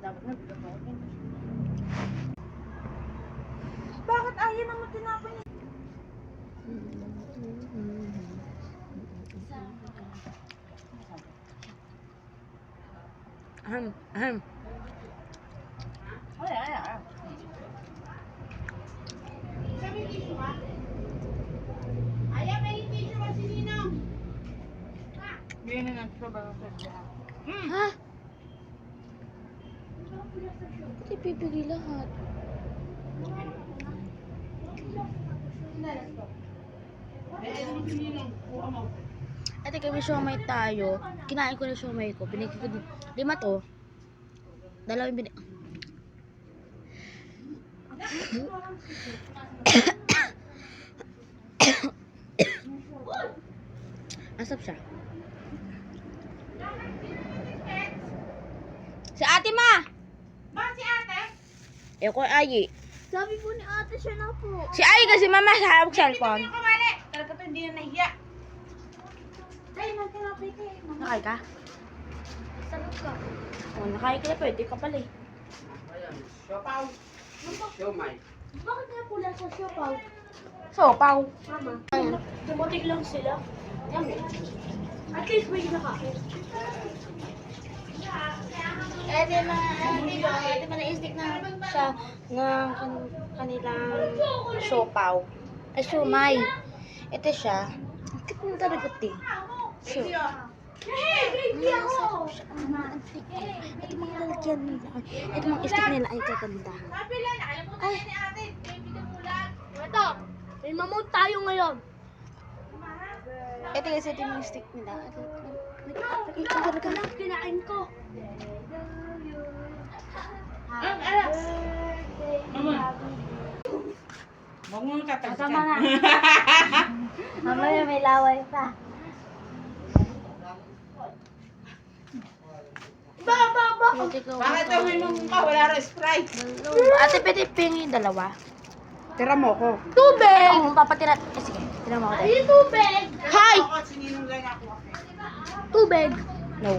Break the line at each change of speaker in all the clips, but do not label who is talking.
Dapat na bakit ayaw naman tinapon niya?
Ahem.
Ay. Sabi ni Shua. Ayaw, may tissue ba si Ninong? Bigyan na ng Shua ba sa Shua?
Ha? Ba't ipipigil lahat? Ate kami siomay tayo. Kinain ko na siomay ko. Binigay ko din. 5 to. 2 yung binigay. Asap siya. Si ate ma!
Bakit si ate?
Eh ko Ayi.
Sabi po ni ate siya na po.
Si Ayi kasi mama sa hawak cellphone.
Yung kamali. Talaga to hindi na nahiya. Ay, nagkalapit eh.
Nakay ka?
Sarap ka.
Oh, nakay ka na pwede ka pala eh.
Siopaw. Siomay.
Bakit nga pula sa siopaw?
So, pau.
Mama.
Ayan.
Dumating lang sila. At least may nakain.
Ede na na-stick na siya ng kanilang siopaw. Ay, siomay. Ito siya. Ang cute na talaga ito. Sure.
Hey, baby ako!
Ito mga lalagyan nila. Ito mga stick nila ay kaganda.
Sabi lang, nakalimutan
Ay.
niya ni ate. Baby ka mulan.
Ito, may mamut tayo ngayon. Ito kasi ito yung stick nila. Ito talaga.
Kinain ko.
Huwag mo tatagsan.
Tama na. Mamaya may laway pa.
Bakit daw minum ka? Wala rin Sprite.
Ate, pwede pingin 2.
Tira mo ko.
Tubig! Oo, papatira. Eh, sige. Tira mo ako.
Ay, tubig!
Hi!
Ako at sininong lang ako.
Tubig! No.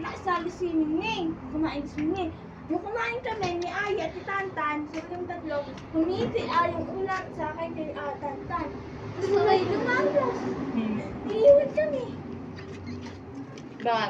Nasali si Mingming. Kumain si Mingming. Yung kumain kami ni Aya at si Tantan, sa yung tatlo, humiti yung ulat sa akin kay Tantan. Tapos sabay lumalos. Iiwan kami.
Bakit?